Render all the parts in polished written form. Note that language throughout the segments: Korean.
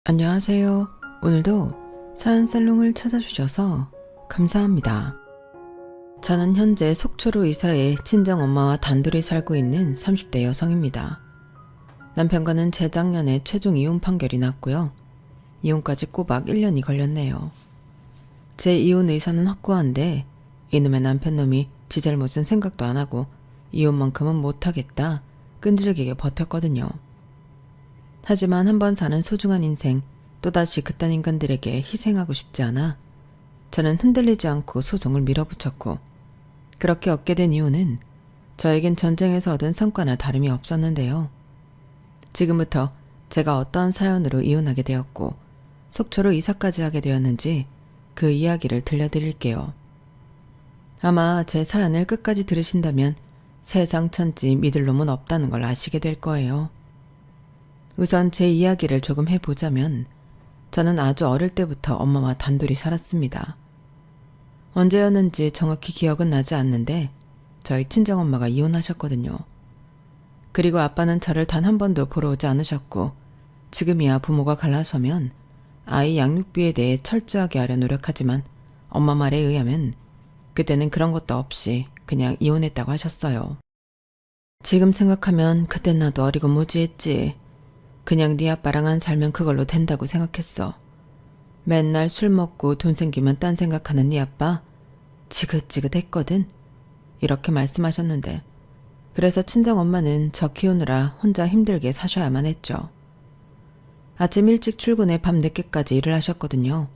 안녕하세요. 오늘도 사연살롱을 찾아주셔서 감사합니다. 저는 현재 속초로 이사해 친정엄마와 단둘이 살고 있는 30대 여성입니다. 남편과는 재작년에 최종 이혼 판결이 났고요. 이혼까지 꼬박 1년이 걸렸네요. 제 이혼 의사는 확고한데 이놈의 남편놈이 지 잘못은 생각도 안 하고 이혼만큼은 못하겠다 끈질기게 버텼거든요. 하지만 한번 사는 소중한 인생, 또다시 그딴 인간들에게 희생하고 싶지 않아 저는 흔들리지 않고 소송을 밀어붙였고, 그렇게 얻게 된 이유는 저에겐 전쟁에서 얻은 성과나 다름이 없었는데요. 지금부터 제가 어떤 사연으로 이혼하게 되었고 속초로 이사까지 하게 되었는지 그 이야기를 들려드릴게요. 아마 제 사연을 끝까지 들으신다면 세상 천지 믿을 놈은 없다는 걸 아시게 될 거예요. 우선 제 이야기를 조금 해보자면, 저는 아주 어릴 때부터 엄마와 단둘이 살았습니다. 언제였는지 정확히 기억은 나지 않는데 저희 친정엄마가 이혼하셨거든요. 그리고 아빠는 저를 단 한 번도 보러 오지 않으셨고, 지금이야 부모가 갈라서면 아이 양육비에 대해 철저하게 하려 노력하지만 엄마 말에 의하면 그때는 그런 것도 없이 그냥 이혼했다고 하셨어요. 지금 생각하면 그땐 나도 어리고 무지했지. 그냥 네 아빠랑 안 살면 그걸로 된다고 생각했어. 맨날 술 먹고 돈 생기면 딴 생각하는 네 아빠 지긋지긋했거든. 이렇게 말씀하셨는데, 그래서 친정엄마는 저 키우느라 혼자 힘들게 사셔야만 했죠. 아침 일찍 출근해 밤 늦게까지 일을 하셨거든요.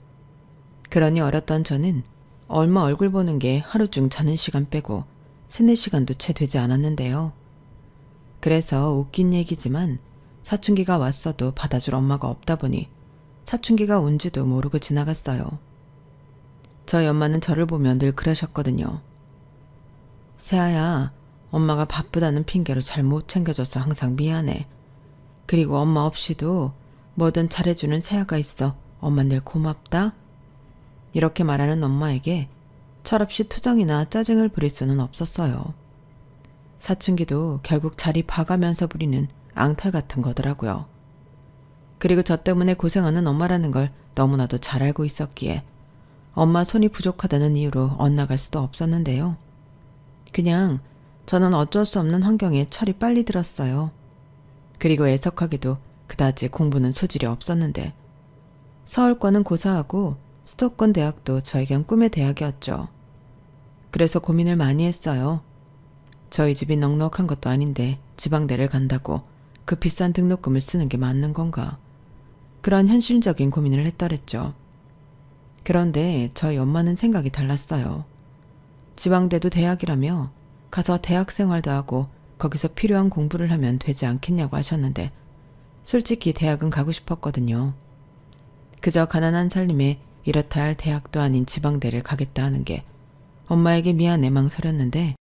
그러니 어렸던 저는 얼마 얼굴 보는 게 하루 중 자는 시간 빼고 3-4시간도 채 되지 않았는데요. 그래서 웃긴 얘기지만 사춘기가 왔어도 받아줄 엄마가 없다 보니 사춘기가 온지도 모르고 지나갔어요. 저희 엄마는 저를 보며 늘 그러셨거든요. 세아야, 엄마가 바쁘다는 핑계로 잘 못 챙겨줘서 항상 미안해. 그리고 엄마 없이도 뭐든 잘해주는 세아가 있어 엄마 늘 고맙다. 이렇게 말하는 엄마에게 철없이 투정이나 짜증을 부릴 수는 없었어요. 사춘기도 결국 자리 봐가면서 부리는 앙탈 같은 거더라고요. 그리고 저 때문에 고생하는 엄마라는 걸 너무나도 잘 알고 있었기에 엄마 손이 부족하다는 이유로 엇나갈 수도 없었는데요. 그냥 저는 어쩔 수 없는 환경에 철이 빨리 들었어요. 그리고 애석하게도 그다지 공부는 소질이 없었는데 서울권은 고사하고 수도권 대학도 저에겐 꿈의 대학이었죠. 그래서 고민을 많이 했어요. 저희 집이 넉넉한 것도 아닌데 지방대를 간다고 그 비싼 등록금을 쓰는 게 맞는 건가? 그런 현실적인 고민을 했더랬죠. 그런데 저희 엄마는 생각이 달랐어요. 지방대도 대학이라며 가서 대학 생활도 하고 거기서 필요한 공부를 하면 되지 않겠냐고 하셨는데, 솔직히 대학은 가고 싶었거든요. 그저 가난한 살림에 이렇다 할 대학도 아닌 지방대를 가겠다 하는 게 엄마에게 미안해 망설였는데,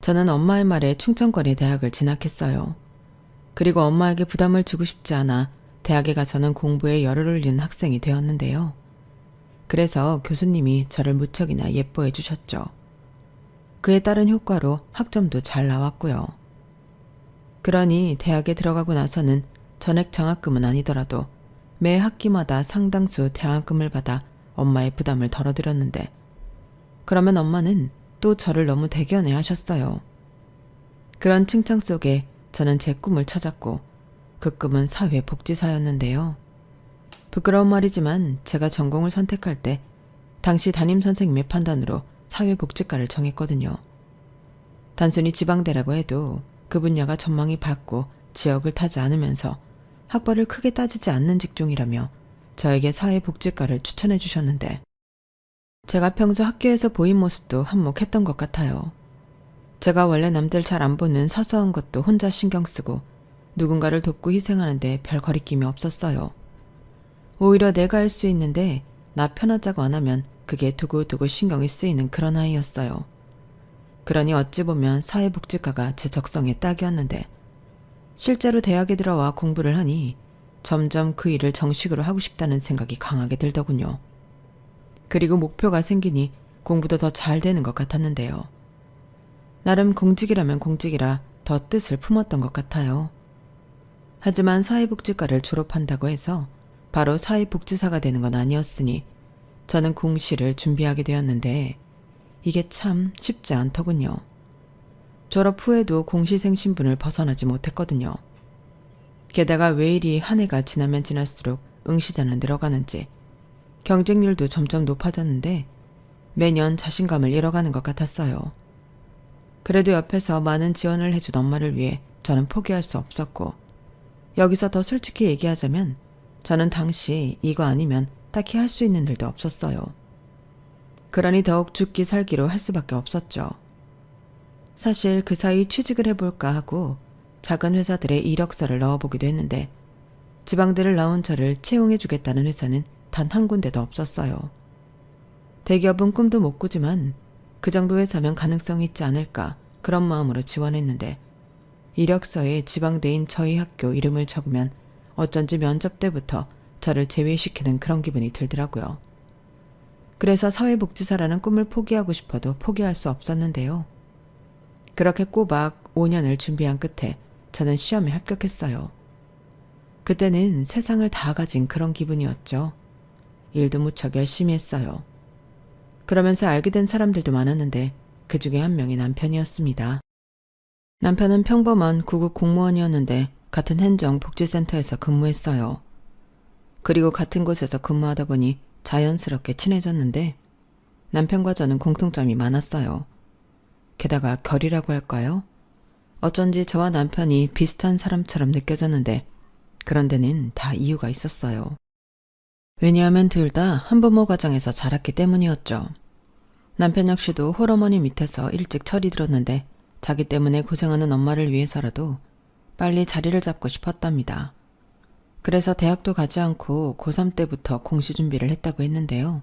저는 엄마의 말에 충청권의 대학을 진학했어요. 그리고 엄마에게 부담을 주고 싶지 않아 대학에 가서는 공부에 열을 올리는 학생이 되었는데요. 그래서 교수님이 저를 무척이나 예뻐해 주셨죠. 그에 따른 효과로 학점도 잘 나왔고요. 그러니 대학에 들어가고 나서는 전액 장학금은 아니더라도 매 학기마다 상당수 장학금을 받아 엄마의 부담을 덜어드렸는데, 그러면 엄마는 또 저를 너무 대견해 하셨어요. 그런 칭찬 속에 저는 제 꿈을 찾았고, 그 꿈은 사회복지사였는데요. 부끄러운 말이지만 제가 전공을 선택할 때 당시 담임선생님의 판단으로 사회복지과를 정했거든요. 단순히 지방대라고 해도 그 분야가 전망이 밝고 지역을 타지 않으면서 학벌을 크게 따지지 않는 직종이라며 저에게 사회복지과를 추천해 주셨는데, 제가 평소 학교에서 보인 모습도 한몫했던 것 같아요. 제가 원래 남들 잘 안 보는 사소한 것도 혼자 신경 쓰고 누군가를 돕고 희생하는데 별 거리낌이 없었어요. 오히려 내가 할 수 있는데 나 편하자고 안 하면 그게 두고두고 신경이 쓰이는 그런 아이였어요. 그러니 어찌 보면 사회복지과가 제 적성에 딱이었는데, 실제로 대학에 들어와 공부를 하니 점점 그 일을 정식으로 하고 싶다는 생각이 강하게 들더군요. 그리고 목표가 생기니 공부도 더 잘 되는 것 같았는데요. 나름 공직이라면 공직이라 더 뜻을 품었던 것 같아요. 하지만 사회복지과를 졸업한다고 해서 바로 사회복지사가 되는 건 아니었으니 저는 공시를 준비하게 되었는데 이게 참 쉽지 않더군요. 졸업 후에도 공시생 신분을 벗어나지 못했거든요. 게다가 왜 이리 한 해가 지나면 지날수록 응시자는 늘어가는지 경쟁률도 점점 높아졌는데 매년 자신감을 잃어가는 것 같았어요. 그래도 옆에서 많은 지원을 해준 엄마를 위해 저는 포기할 수 없었고, 여기서 더 솔직히 얘기하자면 저는 당시 이거 아니면 딱히 할 수 있는 일도 없었어요. 그러니 더욱 죽기 살기로 할 수밖에 없었죠. 사실 그 사이 취직을 해볼까 하고 작은 회사들에 이력서를 넣어보기도 했는데 지방들을 나온 저를 채용해주겠다는 회사는 단 한 군데도 없었어요. 대기업은 꿈도 못 꾸지만 그 정도 회사면 가능성이 있지 않을까 그런 마음으로 지원했는데 이력서에 지방대인 저희 학교 이름을 적으면 어쩐지 면접 때부터 저를 제외시키는 그런 기분이 들더라고요. 그래서 사회복지사라는 꿈을 포기하고 싶어도 포기할 수 없었는데요. 그렇게 꼬박 5년을 준비한 끝에 저는 시험에 합격했어요. 그때는 세상을 다 가진 그런 기분이었죠. 일도 무척 열심히 했어요. 그러면서 알게 된 사람들도 많았는데 그 중에 한 명이 남편이었습니다. 남편은 평범한 구급 공무원이었는데 같은 행정복지센터에서 근무했어요. 그리고 같은 곳에서 근무하다 보니 자연스럽게 친해졌는데 남편과 저는 공통점이 많았어요. 게다가 결이라고 할까요? 어쩐지 저와 남편이 비슷한 사람처럼 느껴졌는데 그런 데는 다 이유가 있었어요. 왜냐하면 둘 다 한부모 가정에서 자랐기 때문이었죠. 남편 역시도 홀어머니 밑에서 일찍 철이 들었는데 자기 때문에 고생하는 엄마를 위해서라도 빨리 자리를 잡고 싶었답니다. 그래서 대학도 가지 않고 고3 때부터 공시 준비를 했다고 했는데요.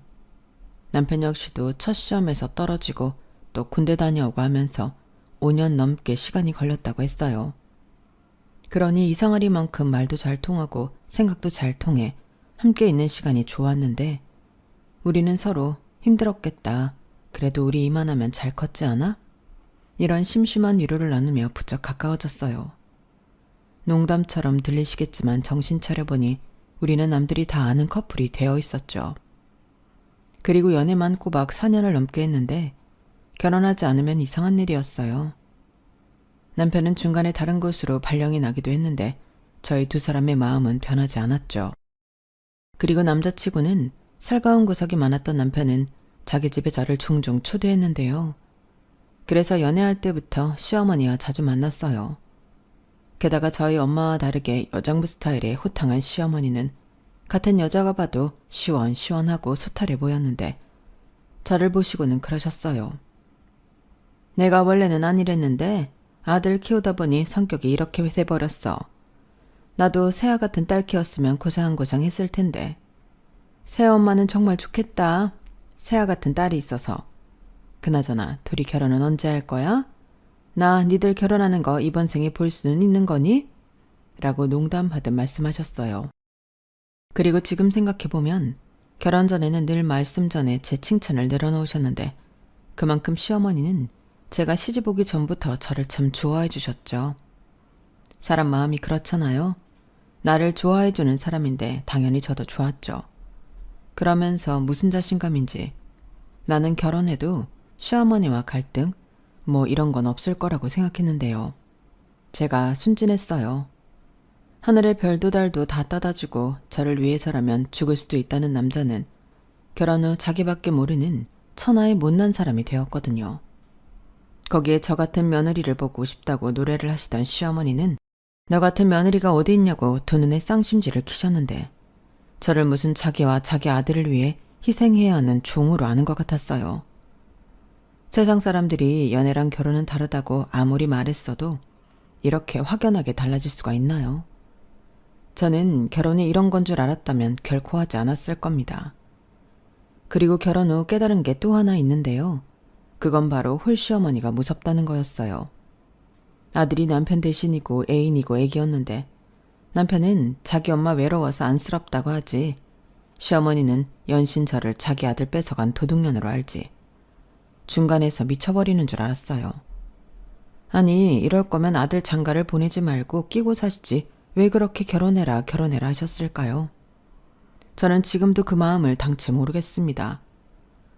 남편 역시도 첫 시험에서 떨어지고 또 군대 다녀오고 하면서 5년 넘게 시간이 걸렸다고 했어요. 그러니 이상하리만큼 말도 잘 통하고 생각도 잘 통해 함께 있는 시간이 좋았는데 우리는 서로 힘들었겠다. 그래도 우리 이만하면 잘 컸지 않아? 이런 심심한 위로를 나누며 부쩍 가까워졌어요. 농담처럼 들리시겠지만 정신 차려보니 우리는 남들이 다 아는 커플이 되어 있었죠. 그리고 연애만 꼬박 4년을 넘게 했는데 결혼하지 않으면 이상한 일이었어요. 남편은 중간에 다른 곳으로 발령이 나기도 했는데 저희 두 사람의 마음은 변하지 않았죠. 그리고 남자치고는 살가운 구석이 많았던 남편은 자기 집에 저를 종종 초대했는데요. 그래서 연애할 때부터 시어머니와 자주 만났어요. 게다가 저희 엄마와 다르게 여장부 스타일의 호탕한 시어머니는 같은 여자가 봐도 시원시원하고 소탈해 보였는데 저를 보시고는 그러셨어요. 내가 원래는 아니랬는데 아들 키우다 보니 성격이 이렇게 돼버렸어. 나도 새아 같은 딸 키웠으면 고상고상 했을 텐데. 새엄마는 정말 좋겠다. 새아 같은 딸이 있어서. 그나저나 둘이 결혼은 언제 할 거야? 나 니들 결혼하는 거 이번 생에 볼 수는 있는 거니? 라고 농담하듯 말씀하셨어요. 그리고 지금 생각해보면 결혼 전에는 늘 말씀 전에 제 칭찬을 늘어놓으셨는데 그만큼 시어머니는 제가 시집 오기 전부터 저를 참 좋아해 주셨죠. 사람 마음이 그렇잖아요. 나를 좋아해 주는 사람인데 당연히 저도 좋았죠. 그러면서 무슨 자신감인지 나는 결혼해도 시어머니와 갈등 뭐 이런 건 없을 거라고 생각했는데요. 제가 순진했어요. 하늘의 별도 달도 다 따다주고 저를 위해서라면 죽을 수도 있다는 남자는 결혼 후 자기밖에 모르는 천하의 못난 사람이 되었거든요. 거기에 저 같은 며느리를 보고 싶다고 노래를 하시던 시어머니는 너 같은 며느리가 어디 있냐고 두 눈에 쌍심지를 키셨는데 저를 무슨 자기와 자기 아들을 위해 희생해야 하는 종으로 아는 것 같았어요. 세상 사람들이 연애랑 결혼은 다르다고 아무리 말했어도 이렇게 확연하게 달라질 수가 있나요? 저는 결혼이 이런 건 줄 알았다면 결코 하지 않았을 겁니다. 그리고 결혼 후 깨달은 게 또 하나 있는데요. 그건 바로 홀시어머니가 무섭다는 거였어요. 아들이 남편 대신이고 애인이고 애기였는데 남편은 자기 엄마 외로워서 안쓰럽다고 하지 시어머니는 연신 저를 자기 아들 뺏어간 도둑년으로 알지. 중간에서 미쳐버리는 줄 알았어요. 아니 이럴 거면 아들 장가를 보내지 말고 끼고 사시지 왜 그렇게 결혼해라 하셨을까요? 저는 지금도 그 마음을 당체 모르겠습니다.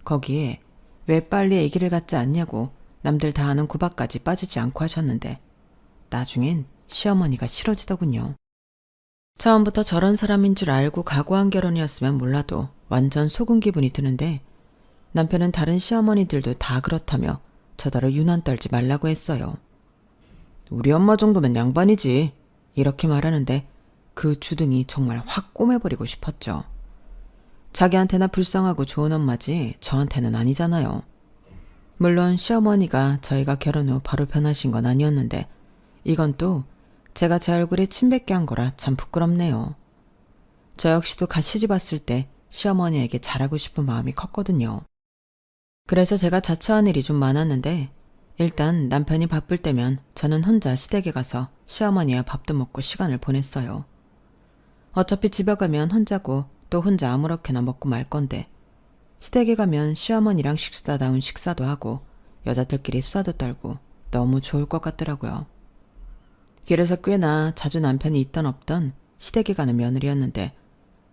거기에 왜 빨리 아기를 갖지 않냐고 남들 다 아는 구박까지 빠지지 않고 하셨는데 나중엔 시어머니가 싫어지더군요. 처음부터 저런 사람인 줄 알고 각오한 결혼이었으면 몰라도 완전 속은 기분이 드는데 남편은 다른 시어머니들도 다 그렇다며 저더러 유난 떨지 말라고 했어요. 우리 엄마 정도면 양반이지. 이렇게 말하는데 그 주둥이 정말 확 꼬매버리고 싶었죠. 자기한테나 불쌍하고 좋은 엄마지 저한테는 아니잖아요. 물론 시어머니가 저희가 결혼 후 바로 변하신 건 아니었는데 이건 또 제가 제 얼굴에 침 뱉게 한 거라 참 부끄럽네요. 저 역시도 갓 시집 왔을 때 시어머니에게 잘하고 싶은 마음이 컸거든요. 그래서 제가 자처한 일이 좀 많았는데 일단 남편이 바쁠 때면 저는 혼자 시댁에 가서 시어머니와 밥도 먹고 시간을 보냈어요. 어차피 집에 가면 혼자고 또 혼자 아무렇게나 먹고 말 건데 시댁에 가면 시어머니랑 식사다운 식사도 하고 여자들끼리 수다도 떨고 너무 좋을 것 같더라고요. 길에서 꽤나 자주 남편이 있던 없던 시댁에 가는 며느리였는데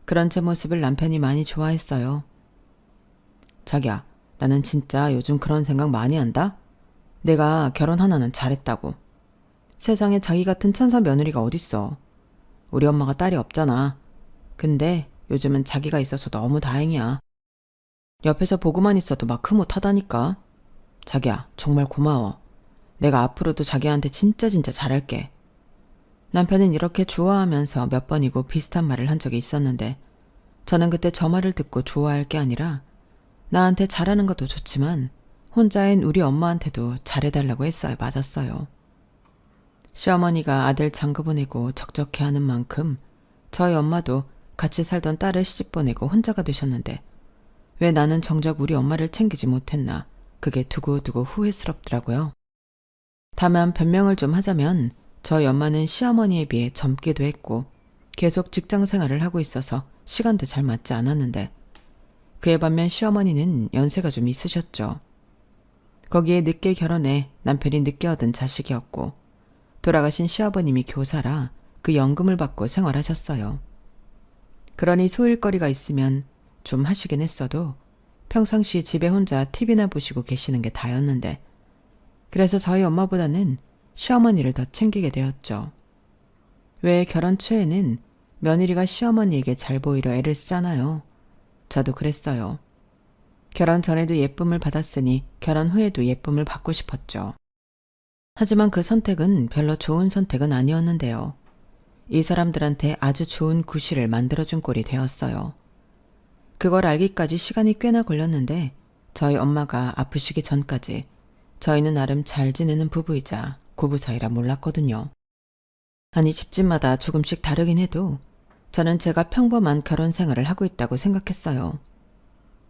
그런 제 모습을 남편이 많이 좋아했어요. 자기야, 나는 진짜 요즘 그런 생각 많이 한다? 내가 결혼 하나는 잘했다고. 세상에 자기 같은 천사 며느리가 어딨어. 우리 엄마가 딸이 없잖아. 근데 요즘은 자기가 있어서 너무 다행이야. 옆에서 보고만 있어도 막 흐뭇하다니까. 자기야, 정말 고마워. 내가 앞으로도 자기한테 진짜 잘할게. 남편은 이렇게 좋아하면서 몇 번이고 비슷한 말을 한 적이 있었는데 저는 그때 저 말을 듣고 좋아할 게 아니라 나한테 잘하는 것도 좋지만 혼자인 우리 엄마한테도 잘해달라고 했어야 맞았어요. 시어머니가 아들 장가 보내고 적적해하는 만큼 저희 엄마도 같이 살던 딸을 시집 보내고 혼자가 되셨는데 왜 나는 정작 우리 엄마를 챙기지 못했나 그게 두고두고 후회스럽더라고요. 다만 변명을 좀 하자면 저희 엄마는 시어머니에 비해 젊기도 했고 계속 직장 생활을 하고 있어서 시간도 잘 맞지 않았는데 그에 반면 시어머니는 연세가 좀 있으셨죠. 거기에 늦게 결혼해 남편이 늦게 얻은 자식이었고 돌아가신 시아버님이 교사라 그 연금을 받고 생활하셨어요. 그러니 소일거리가 있으면 좀 하시긴 했어도 평상시 집에 혼자 TV나 보시고 계시는 게 다였는데 그래서 저희 엄마보다는 시어머니를 더 챙기게 되었죠. 왜 결혼 초에는 며느리가 시어머니에게 잘 보이려 애를 쓰잖아요. 저도 그랬어요. 결혼 전에도 예쁨을 받았으니 결혼 후에도 예쁨을 받고 싶었죠. 하지만 그 선택은 별로 좋은 선택은 아니었는데요. 이 사람들한테 아주 좋은 구실을 만들어준 꼴이 되었어요. 그걸 알기까지 시간이 꽤나 걸렸는데 저희 엄마가 아프시기 전까지 저희는 나름 잘 지내는 부부이자 고부 사이라 몰랐거든요. 아니 집집마다 조금씩 다르긴 해도 저는 제가 평범한 결혼 생활을 하고 있다고 생각했어요.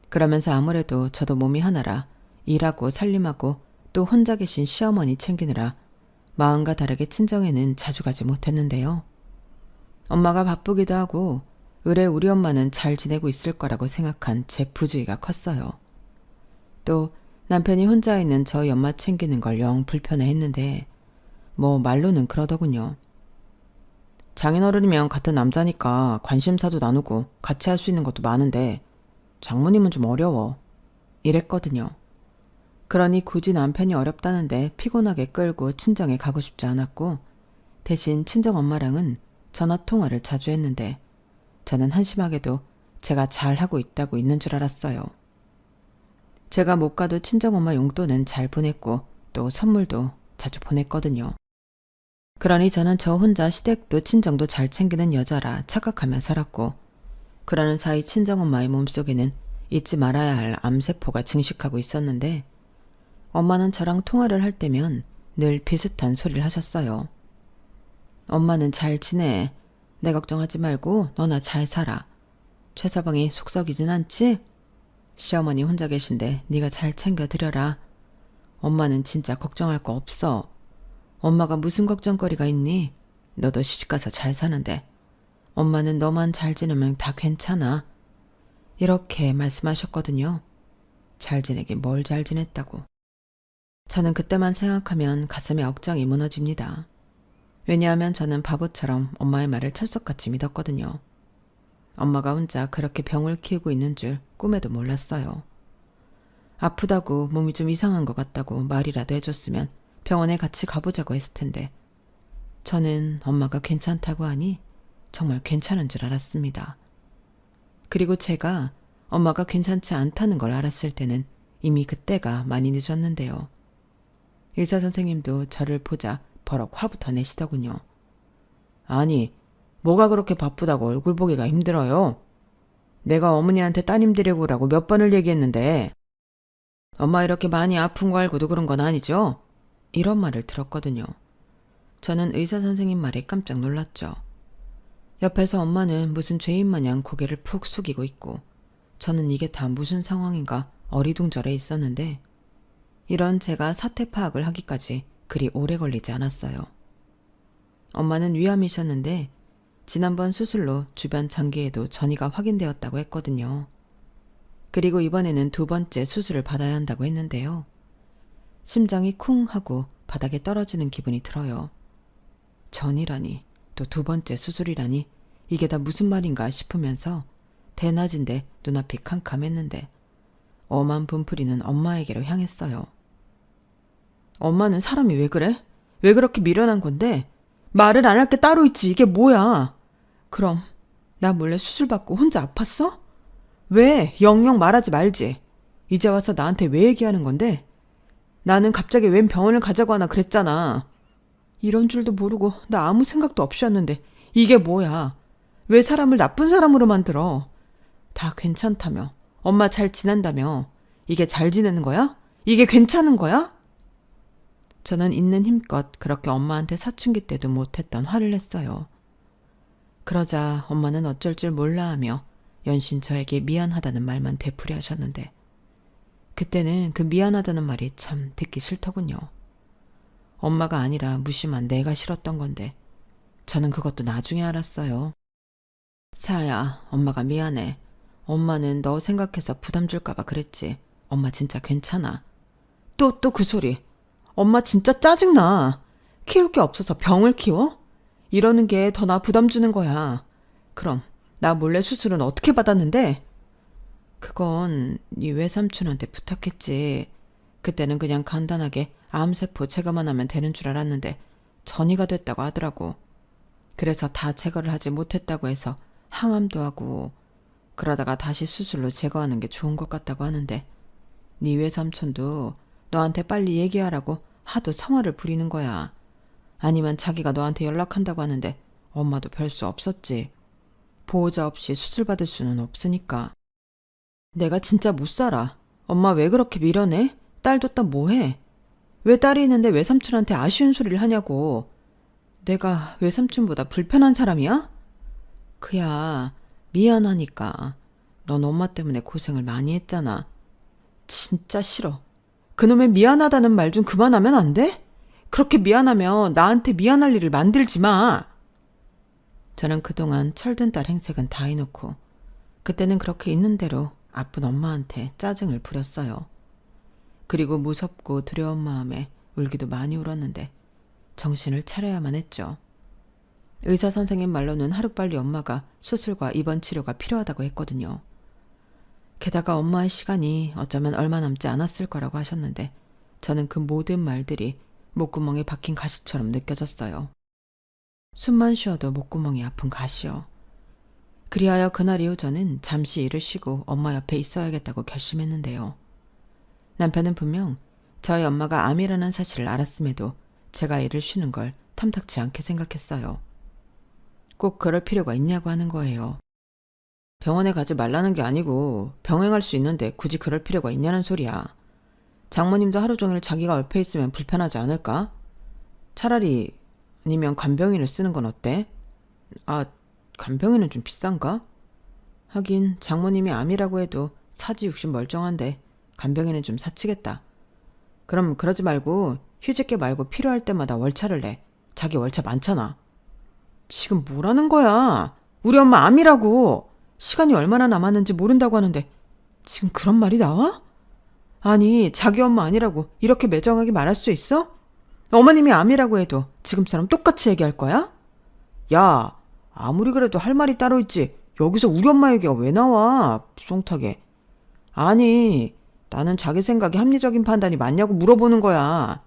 그러면서 아무래도 저도 몸이 하나라 일하고 살림하고 또 혼자 계신 시어머니 챙기느라 마음과 다르게 친정에는 자주 가지 못했는데요. 엄마가 바쁘기도 하고 의뢰 우리 엄마는 잘 지내고 있을 거라고 생각한 제 부주의가 컸어요. 또 남편이 혼자 있는 저희 엄마 챙기는 걸 영 불편해했는데 뭐 말로는 그러더군요. 장인어른이면 같은 남자니까 관심사도 나누고 같이 할 수 있는 것도 많은데 장모님은 좀 어려워. 이랬거든요. 그러니 굳이 남편이 어렵다는데 피곤하게 끌고 친정에 가고 싶지 않았고 대신 친정엄마랑은 전화통화를 자주 했는데 저는 한심하게도 제가 잘하고 있다고 있는 줄 알았어요. 제가 못 가도 친정엄마 용돈은 잘 보냈고 또 선물도 자주 보냈거든요. 그러니 저는 저 혼자 시댁도 친정도 잘 챙기는 여자라 착각하며 살았고 그러는 사이 친정엄마의 몸속에는 잊지 말아야 할 암세포가 증식하고 있었는데 엄마는 저랑 통화를 할 때면 늘 비슷한 소리를 하셨어요. 엄마는 잘 지내. 내 걱정하지 말고 너나 잘 살아. 최서방이 속 썩이진 않지? 시어머니 혼자 계신데 네가 잘 챙겨드려라. 엄마는 진짜 걱정할 거 없어. 엄마가 무슨 걱정거리가 있니? 너도 시집가서 잘 사는데 엄마는 너만 잘 지내면 다 괜찮아. 이렇게 말씀하셨거든요. 잘 지내긴 뭘 잘 지냈다고. 저는 그때만 생각하면 가슴에 억장이 무너집니다. 왜냐하면 저는 바보처럼 엄마의 말을 철석같이 믿었거든요. 엄마가 혼자 그렇게 병을 키우고 있는 줄 꿈에도 몰랐어요. 아프다고 몸이 좀 이상한 것 같다고 말이라도 해줬으면 병원에 같이 가보자고 했을 텐데 저는 엄마가 괜찮다고 하니 정말 괜찮은 줄 알았습니다. 그리고 제가 엄마가 괜찮지 않다는 걸 알았을 때는 이미 그때가 많이 늦었는데요. 의사 선생님도 저를 보자 버럭 화부터 내시더군요. 아니, 뭐가 그렇게 바쁘다고 얼굴 보기가 힘들어요? 내가 어머니한테 따님 데리고 몇 번을 얘기했는데 엄마 이렇게 많이 아픈 거 알고도 그런 건 아니죠? 이런 말을 들었거든요. 저는 의사 선생님 말에 깜짝 놀랐죠. 옆에서 엄마는 무슨 죄인 마냥 고개를 푹 숙이고 있고 저는 이게 다 무슨 상황인가 어리둥절해 있었는데 이런 제가 사태 파악을 하기까지 그리 오래 걸리지 않았어요. 엄마는 위암이셨는데 지난번 수술로 주변 장기에도 전이가 확인되었다고 했거든요. 그리고 이번에는 2번째 수술을 받아야 한다고 했는데요. 심장이 쿵 하고 바닥에 떨어지는 기분이 들어요. 전이라니 또 2번째 수술이라니 이게 다 무슨 말인가 싶으면서 대낮인데 눈앞이 캄캄했는데 엄한 분풀이는 엄마에게로 향했어요. 엄마는 사람이 왜 그래? 왜 그렇게 미련한 건데? 말을 안 할 게 따로 있지. 이게 뭐야? 그럼 나 몰래 수술 받고 혼자 아팠어? 왜? 영영 말하지 말지. 이제 와서 나한테 왜 얘기하는 건데? 나는 갑자기 웬 병원을 가자고 하나 그랬잖아. 이런 줄도 모르고 나 아무 생각도 없이 왔는데 이게 뭐야? 왜 사람을 나쁜 사람으로 만들어? 다 괜찮다며. 엄마 잘 지낸다며. 이게 잘 지내는 거야? 이게 괜찮은 거야? 저는 있는 힘껏 그렇게 엄마한테 사춘기 때도 못했던 화를 냈어요. 그러자 엄마는 어쩔 줄 몰라 하며 연신 저에게 미안하다는 말만 되풀이 하셨는데 그때는 그 미안하다는 말이 참 듣기 싫더군요. 엄마가 아니라 무심한 내가 싫었던 건데 저는 그것도 나중에 알았어요. 사야, 엄마가 미안해. 엄마는 너 생각해서 부담 줄까봐 그랬지. 엄마 진짜 괜찮아. 또 그 소리. 엄마 진짜 짜증나. 키울 게 없어서 병을 키워? 이러는 게 더 나 부담 주는 거야. 그럼 나 몰래 수술은 어떻게 받았는데? 그건 네 외삼촌한테 부탁했지. 그때는 그냥 간단하게 암세포 제거만 하면 되는 줄 알았는데 전이가 됐다고 하더라고. 그래서 다 제거를 하지 못했다고 해서 항암도 하고 그러다가 다시 수술로 제거하는 게 좋은 것 같다고 하는데 네 외삼촌도 너한테 빨리 얘기하라고 하도 성화를 부리는 거야. 아니면 자기가 너한테 연락한다고 하는데 엄마도 별 수 없었지. 보호자 없이 수술 받을 수는 없으니까. 내가 진짜 못 살아. 엄마 왜 그렇게 밀어내? 딸 뒀다 뭐해? 왜 딸이 있는데 외삼촌한테 아쉬운 소리를 하냐고. 내가 외삼촌보다 불편한 사람이야? 그야 미안하니까. 넌 엄마 때문에 고생을 많이 했잖아. 진짜 싫어. 그놈의 미안하다는 말 좀 그만하면 안 돼? 그렇게 미안하면 나한테 미안할 일을 만들지 마. 저는 그동안 철든 딸 행색은 다 해놓고 그때는 그렇게 있는 대로 아픈 엄마한테 짜증을 부렸어요. 그리고 무섭고 두려운 마음에 울기도 많이 울었는데 정신을 차려야만 했죠. 의사 선생님 말로는 하루빨리 엄마가 수술과 입원 치료가 필요하다고 했거든요. 게다가 엄마의 시간이 어쩌면 얼마 남지 않았을 거라고 하셨는데 저는 그 모든 말들이 목구멍에 박힌 가시처럼 느껴졌어요. 숨만 쉬어도 목구멍이 아픈 가시요. 그리하여 그날 이후 저는 잠시 일을 쉬고 엄마 옆에 있어야겠다고 결심했는데요. 남편은 분명 저희 엄마가 암이라는 사실을 알았음에도 제가 일을 쉬는 걸 탐탁치 않게 생각했어요. 꼭 그럴 필요가 있냐고 하는 거예요. 병원에 가지 말라는 게 아니고 병행할 수 있는데 굳이 그럴 필요가 있냐는 소리야. 장모님도 하루 종일 자기가 옆에 있으면 불편하지 않을까? 차라리 아니면 간병인을 쓰는 건 어때? 아, 간병인은 좀 비싼가? 하긴 장모님이 암이라고 해도 사지육신 멀쩡한데 간병인은 좀 사치겠다. 그럼 그러지 말고 휴직계 말고 필요할 때마다 월차를 내. 자기 월차 많잖아. 지금 뭐라는 거야? 우리 엄마 암이라고. 시간이 얼마나 남았는지 모른다고 하는데 지금 그런 말이 나와? 아니, 자기 엄마 아니라고 이렇게 매정하게 말할 수 있어? 어머님이 암이라고 해도 지금처럼 똑같이 얘기할 거야? 야, 아무리 그래도 할 말이 따로 있지. 여기서 우리 엄마 얘기가 왜 나와? 쏭하게. 아니, 나는 자기 생각이 합리적인 판단이 맞냐고 물어보는 거야.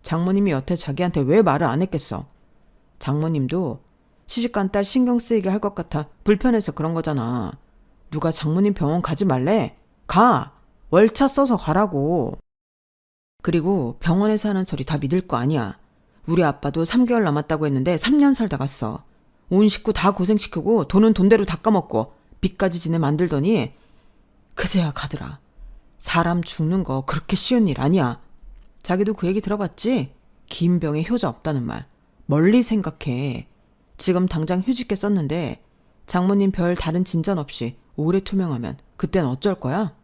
장모님이 여태 자기한테 왜 말을 안 했겠어? 장모님도 시집간 딸 신경 쓰이게 할 것 같아 불편해서 그런 거잖아. 누가 장모님 병원 가지 말래? 가! 월차 써서 가라고. 그리고 병원에서 하는 소리 다 믿을 거 아니야. 우리 아빠도 3개월 남았다고 했는데 3년 살다 갔어. 온 식구 다 고생시키고 돈은 돈대로 다 까먹고 빚까지 지내 만들더니 그제야 가더라. 사람 죽는 거 그렇게 쉬운 일 아니야. 자기도 그 얘기 들어봤지? 긴 병에 효자 없다는 말. 멀리 생각해. 지금 당장 휴직계 썼는데 장모님 별 다른 진전 없이 오래 투명하면 그땐 어쩔 거야?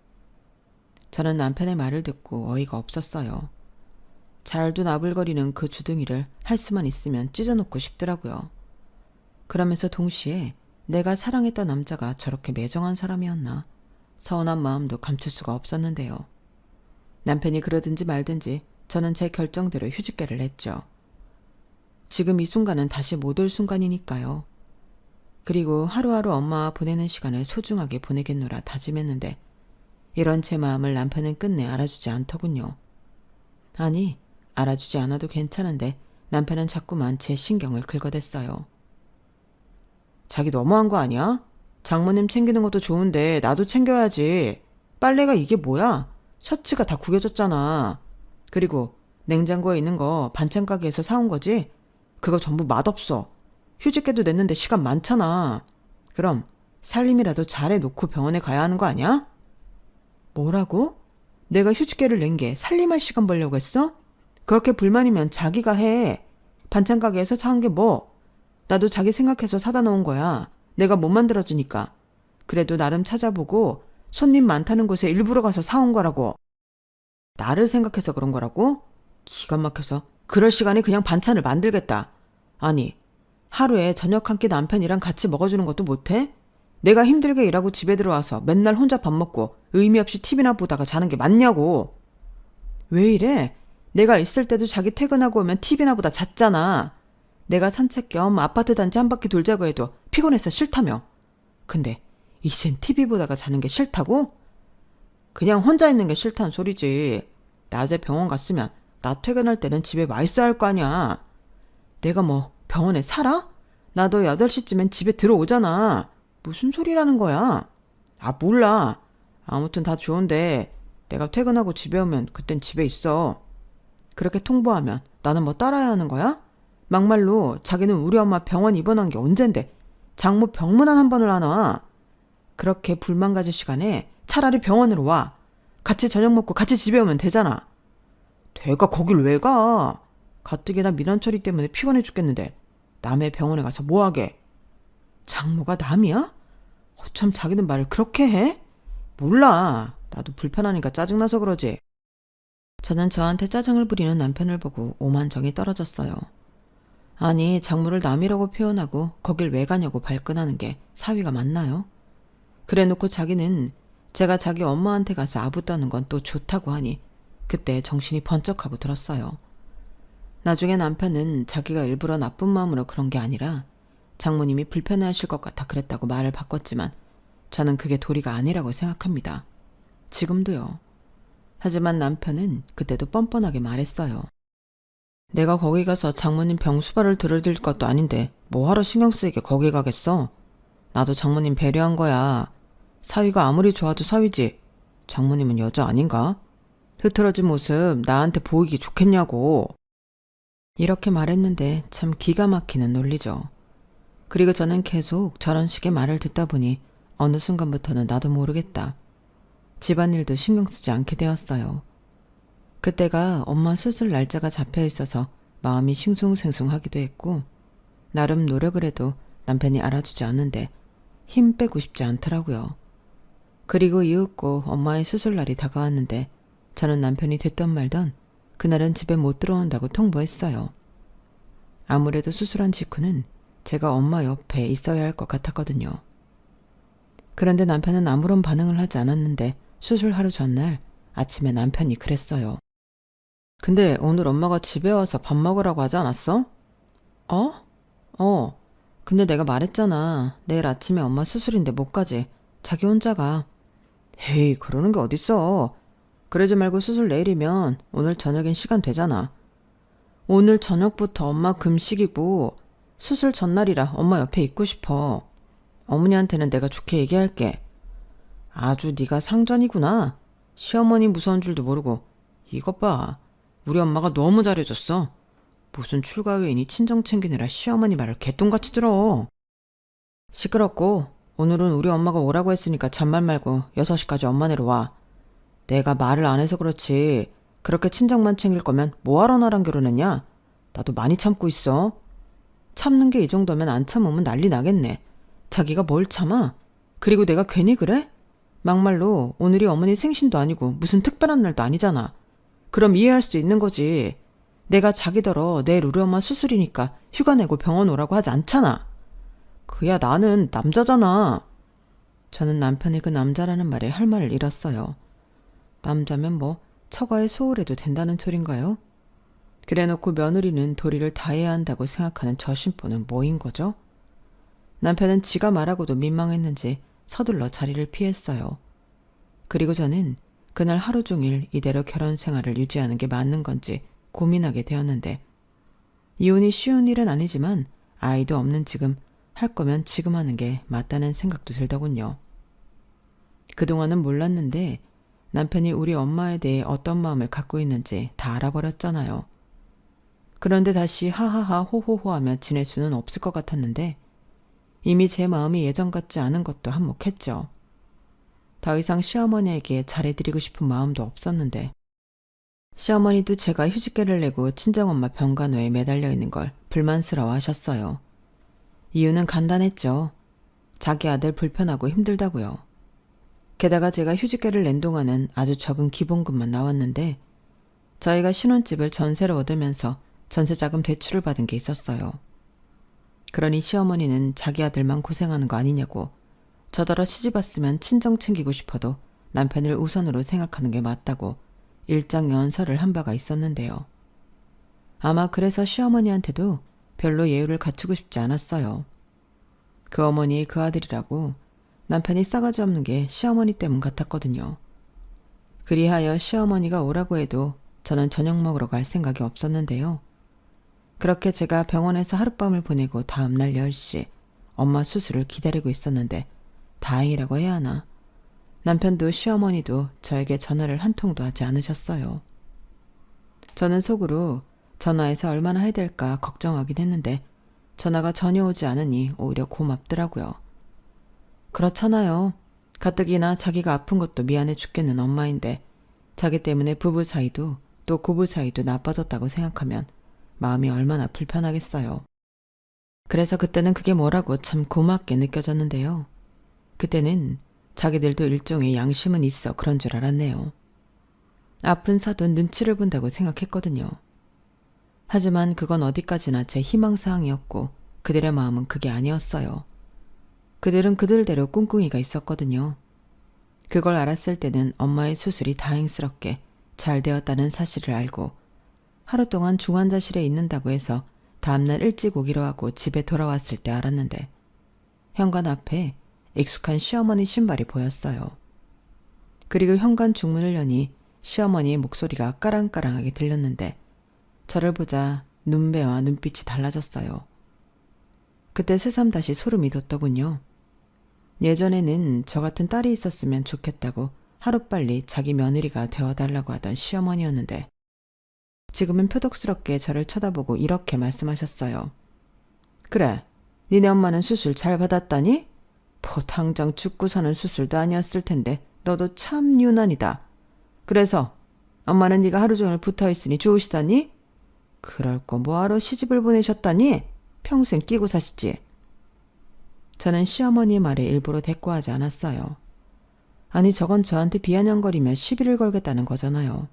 저는 남편의 말을 듣고 어이가 없었어요. 잘도 나불거리는 그 주둥이를 할 수만 있으면 찢어놓고 싶더라고요. 그러면서 동시에 내가 사랑했던 남자가 저렇게 매정한 사람이었나 서운한 마음도 감출 수가 없었는데요. 남편이 그러든지 말든지 저는 제 결정대로 휴직계를 냈죠. 지금 이 순간은 다시 못 올 순간이니까요. 그리고 하루하루 엄마와 보내는 시간을 소중하게 보내겠노라 다짐했는데 이런 제 마음을 남편은 끝내 알아주지 않더군요. 아니, 알아주지 않아도 괜찮은데 남편은 자꾸만 제 신경을 긁어댔어요. 자기 너무한 거 아니야? 장모님 챙기는 것도 좋은데 나도 챙겨야지. 빨래가 이게 뭐야? 셔츠가 다 구겨졌잖아. 그리고 냉장고에 있는 거 반찬 가게에서 사온 거지? 그거 전부 맛없어. 휴직계도 냈는데 시간 많잖아. 그럼 살림이라도 잘해놓고 병원에 가야 하는 거 아니야? 뭐라고? 내가 휴직계를 낸 게 살림할 시간 벌려고 했어? 그렇게 불만이면 자기가 해. 반찬 가게에서 사온 게 뭐? 나도 자기 생각해서 사다 놓은 거야. 내가 못 만들어주니까. 그래도 나름 찾아보고 손님 많다는 곳에 일부러 가서 사온 거라고. 나를 생각해서 그런 거라고? 기가 막혀서 그럴 시간에 그냥 반찬을 만들겠다. 아니, 하루에 저녁 한 끼 남편이랑 같이 먹어주는 것도 못해? 내가 힘들게 일하고 집에 들어와서 맨날 혼자 밥 먹고 의미 없이 TV나 보다가 자는 게 맞냐고. 왜 이래? 내가 있을 때도 자기 퇴근하고 오면 TV나 보다 잤잖아. 내가 산책 겸 아파트 단지 한 바퀴 돌자고 해도 피곤해서 싫다며. 근데 이젠 TV 보다가 자는 게 싫다고? 그냥 혼자 있는 게 싫다는 소리지. 낮에 병원 갔으면 나 퇴근할 때는 집에 와 있어야 할 거 아니야. 내가 뭐 병원에 살아? 나도 8시쯤엔 집에 들어오잖아. 무슨 소리라는 거야? 아, 몰라. 아무튼 다 좋은데 내가 퇴근하고 집에 오면 그땐 집에 있어. 그렇게 통보하면 나는 뭐 따라야 하는 거야? 막말로 자기는 우리 엄마 병원 입원한 게 언젠데 장모 병문안 한 번을 안 와. 그렇게 불만 가질 시간에 차라리 병원으로 와. 같이 저녁 먹고 같이 집에 오면 되잖아. 내가 거길 왜 가? 가뜩이나 민원 처리 때문에 피곤해 죽겠는데 남의 병원에 가서 뭐하게? 장모가 남이야? 어쩜 자기는 말을 그렇게 해? 몰라. 나도 불편하니까 짜증나서 그러지. 저는 저한테 짜증을 부리는 남편을 보고 오만정이 떨어졌어요. 아니, 장모를 남이라고 표현하고 거길 왜 가냐고 발끈하는 게 사위가 맞나요? 그래놓고 자기는 제가 자기 엄마한테 가서 아부 떠는 건 또 좋다고 하니 그때 정신이 번쩍하고 들었어요. 나중에 남편은 자기가 일부러 나쁜 마음으로 그런 게 아니라 장모님이 불편해하실 것 같아 그랬다고 말을 바꿨지만 저는 그게 도리가 아니라고 생각합니다. 지금도요. 하지만 남편은 그때도 뻔뻔하게 말했어요. 내가 거기 가서 장모님 병 수발을 들어드릴 것도 아닌데 뭐하러 신경 쓰이게 거기 가겠어? 나도 장모님 배려한 거야. 사위가 아무리 좋아도 사위지. 장모님은 여자 아닌가? 흐트러진 모습 나한테 보이기 좋겠냐고. 이렇게 말했는데 참 기가 막히는 논리죠. 그리고 저는 계속 저런 식의 말을 듣다 보니 어느 순간부터는 나도 모르겠다. 집안일도 신경 쓰지 않게 되었어요. 그때가 엄마 수술 날짜가 잡혀 있어서 마음이 싱숭생숭하기도 했고 나름 노력을 해도 남편이 알아주지 않는데 힘 빼고 싶지 않더라고요. 그리고 이윽고 엄마의 수술날이 다가왔는데 저는 남편이 됐던 말던 그날은 집에 못 들어온다고 통보했어요. 아무래도 수술한 직후는 제가 엄마 옆에 있어야 할 것 같았거든요. 그런데 남편은 아무런 반응을 하지 않았는데 수술 하루 전날 아침에 남편이 그랬어요. 근데 오늘 엄마가 집에 와서 밥 먹으라고 하지 않았어? 어? 근데 내가 말했잖아. 내일 아침에 엄마 수술인데 못 가지. 자기 혼자 가. 에이, 그러는 게 어딨어. 그러지 말고 수술 내일이면 오늘 저녁엔 시간 되잖아. 오늘 저녁부터 엄마 금식이고 수술 전날이라 엄마 옆에 있고 싶어. 어머니한테는 내가 좋게 얘기할게. 아주 네가 상전이구나. 시어머니 무서운 줄도 모르고. 이것 봐. 우리 엄마가 너무 잘해줬어. 무슨 출가 외인이 친정 챙기느라 시어머니 말을 개똥같이 들어. 시끄럽고 오늘은 우리 엄마가 오라고 했으니까 잔말 말고 6시까지 엄마네로 와. 내가 말을 안 해서 그렇지 그렇게 친정만 챙길 거면 뭐하러 나랑 결혼했냐? 나도 많이 참고 있어. 참는 게 이 정도면 안 참으면 난리 나겠네. 자기가 뭘 참아? 그리고 내가 괜히 그래? 막말로 오늘이 어머니 생신도 아니고 무슨 특별한 날도 아니잖아. 그럼 이해할 수 있는 거지. 내가 자기더러 내일 우리 엄마 수술이니까 휴가 내고 병원 오라고 하지 않잖아. 그야 나는 남자잖아. 저는 남편이 그 남자라는 말에 할 말을 잃었어요. 남자면 뭐 처가에 소홀해도 된다는 소린가요? 그래놓고 며느리는 도리를 다해야 한다고 생각하는 저 심보는 뭐인 거죠? 남편은 지가 말하고도 민망했는지 서둘러 자리를 피했어요. 그리고 저는 그날 하루 종일 이대로 결혼 생활을 유지하는 게 맞는 건지 고민하게 되었는데 이혼이 쉬운 일은 아니지만 아이도 없는 지금 할 거면 지금 하는 게 맞다는 생각도 들더군요. 그동안은 몰랐는데 남편이 우리 엄마에 대해 어떤 마음을 갖고 있는지 다 알아버렸잖아요. 그런데 다시 하하하 호호호 하며 지낼 수는 없을 것 같았는데 이미 제 마음이 예전 같지 않은 것도 한몫했죠. 더 이상 시어머니에게 잘해드리고 싶은 마음도 없었는데 시어머니도 제가 휴직계를 내고 친정엄마 병간호에 매달려 있는 걸 불만스러워 하셨어요. 이유는 간단했죠. 자기 아들 불편하고 힘들다고요. 게다가 제가 휴직계를 낸 동안은 아주 적은 기본급만 나왔는데 저희가 신혼집을 전세로 얻으면서 전세자금 대출을 받은 게 있었어요. 그러니 시어머니는 자기 아들만 고생하는 거 아니냐고 저더러 시집 왔으면 친정 챙기고 싶어도 남편을 우선으로 생각하는 게 맞다고 일장연설을 한 바가 있었는데요. 아마 그래서 시어머니한테도 별로 예우를 갖추고 싶지 않았어요. 그 어머니의 그 아들이라고 남편이 싸가지 없는 게 시어머니 때문 같았거든요. 그리하여 시어머니가 오라고 해도 저는 저녁 먹으러 갈 생각이 없었는데요. 그렇게 제가 병원에서 하룻밤을 보내고 다음날 10시 엄마 수술을 기다리고 있었는데 다행이라고 해야 하나. 남편도 시어머니도 저에게 전화를 한 통도 하지 않으셨어요. 저는 속으로 전화해서 얼마나 해야 될까 걱정하긴 했는데 전화가 전혀 오지 않으니 오히려 고맙더라고요. 그렇잖아요. 가뜩이나 자기가 아픈 것도 미안해 죽겠는 엄마인데 자기 때문에 부부 사이도 또 고부 사이도 나빠졌다고 생각하면 마음이 얼마나 불편하겠어요. 그래서 그때는 그게 뭐라고 참 고맙게 느껴졌는데요. 그때는 자기들도 일종의 양심은 있어 그런 줄 알았네요. 아픈 사돈 눈치를 본다고 생각했거든요. 하지만 그건 어디까지나 제 희망사항이었고 그들의 마음은 그게 아니었어요. 그들은 그들대로 꿍꿍이가 있었거든요. 그걸 알았을 때는 엄마의 수술이 다행스럽게 잘 되었다는 사실을 알고 하루 동안 중환자실에 있는다고 해서 다음날 일찍 오기로 하고 집에 돌아왔을 때 알았는데 현관 앞에 익숙한 시어머니 신발이 보였어요. 그리고 현관 중문을 여니 시어머니의 목소리가 까랑까랑하게 들렸는데 저를 보자 눈배와 눈빛이 달라졌어요. 그때 새삼 다시 소름이 돋더군요. 예전에는 저 같은 딸이 있었으면 좋겠다고 하루빨리 자기 며느리가 되어달라고 하던 시어머니였는데 지금은 표독스럽게 저를 쳐다보고 이렇게 말씀하셨어요. 그래, 니네 엄마는 수술 잘 받았다니? 당장 죽고 사는 수술도 아니었을 텐데 너도 참 유난이다. 그래서 엄마는 네가 하루 종일 붙어있으니 좋으시다니? 그럴 거 뭐하러 시집을 보내셨다니? 평생 끼고 사시지. 저는 시어머니의 말에 일부러 대꾸하지 않았어요. 아니 저건 저한테 비아냥거리며 시비를 걸겠다는 거잖아요.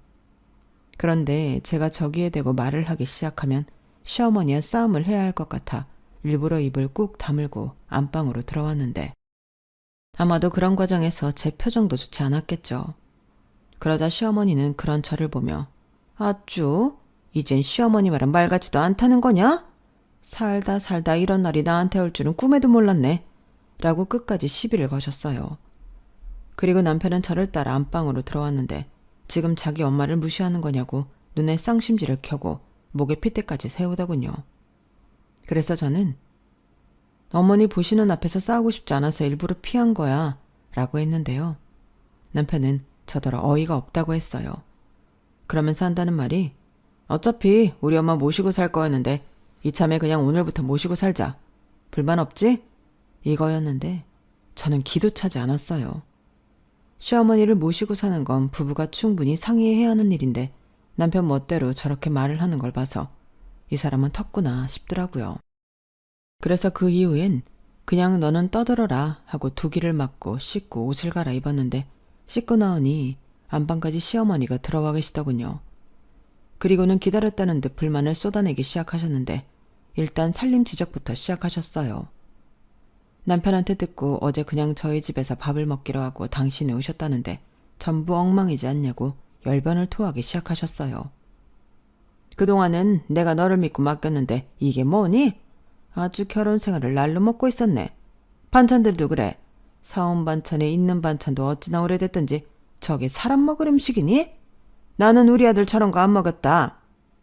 그런데 제가 저기에 대고 말을 하기 시작하면 시어머니와 싸움을 해야 할 것 같아 일부러 입을 꾹 다물고 안방으로 들어왔는데 아마도 그런 과정에서 제 표정도 좋지 않았겠죠. 그러자 시어머니는 그런 저를 보며 아쭈, 이젠 시어머니 말은 말 같지도 않다는 거냐? 살다 살다 이런 날이 나한테 올 줄은 꿈에도 몰랐네. 라고 끝까지 시비를 거셨어요. 그리고 남편은 저를 따라 안방으로 들어왔는데 지금 자기 엄마를 무시하는 거냐고 눈에 쌍심지를 켜고 목에 핏대까지 세우더군요. 그래서 저는 어머니 보시는 앞에서 싸우고 싶지 않아서 일부러 피한 거야 라고 했는데요. 남편은 저더러 어이가 없다고 했어요. 그러면서 한다는 말이 어차피 우리 엄마 모시고 살 거였는데 이참에 그냥 오늘부터 모시고 살자. 불만 없지? 이거였는데 저는 기도 차지 않았어요. 시어머니를 모시고 사는 건 부부가 충분히 상의해야 하는 일인데 남편 멋대로 저렇게 말을 하는 걸 봐서 이 사람은 텄구나 싶더라고요. 그래서 그 이후엔 그냥 너는 떠들어라 하고 두기를 맞고 씻고 옷을 갈아입었는데 씻고 나오니 안방까지 시어머니가 들어와 계시더군요. 그리고는 기다렸다는 듯 불만을 쏟아내기 시작하셨는데 일단 살림 지적부터 시작하셨어요. 남편한테 듣고 어제 그냥 저희 집에서 밥을 먹기로 하고 당신이 오셨다는데 전부 엉망이지 않냐고 열변을 토하기 시작하셨어요. 그동안은 내가 너를 믿고 맡겼는데 이게 뭐니? 아주 결혼 생활을 날로 먹고 있었네. 반찬들도 그래. 사온 반찬에 있는 반찬도 어찌나 오래됐든지 저게 사람 먹을 음식이니? 나는 우리 아들 저런 거 안 먹었다.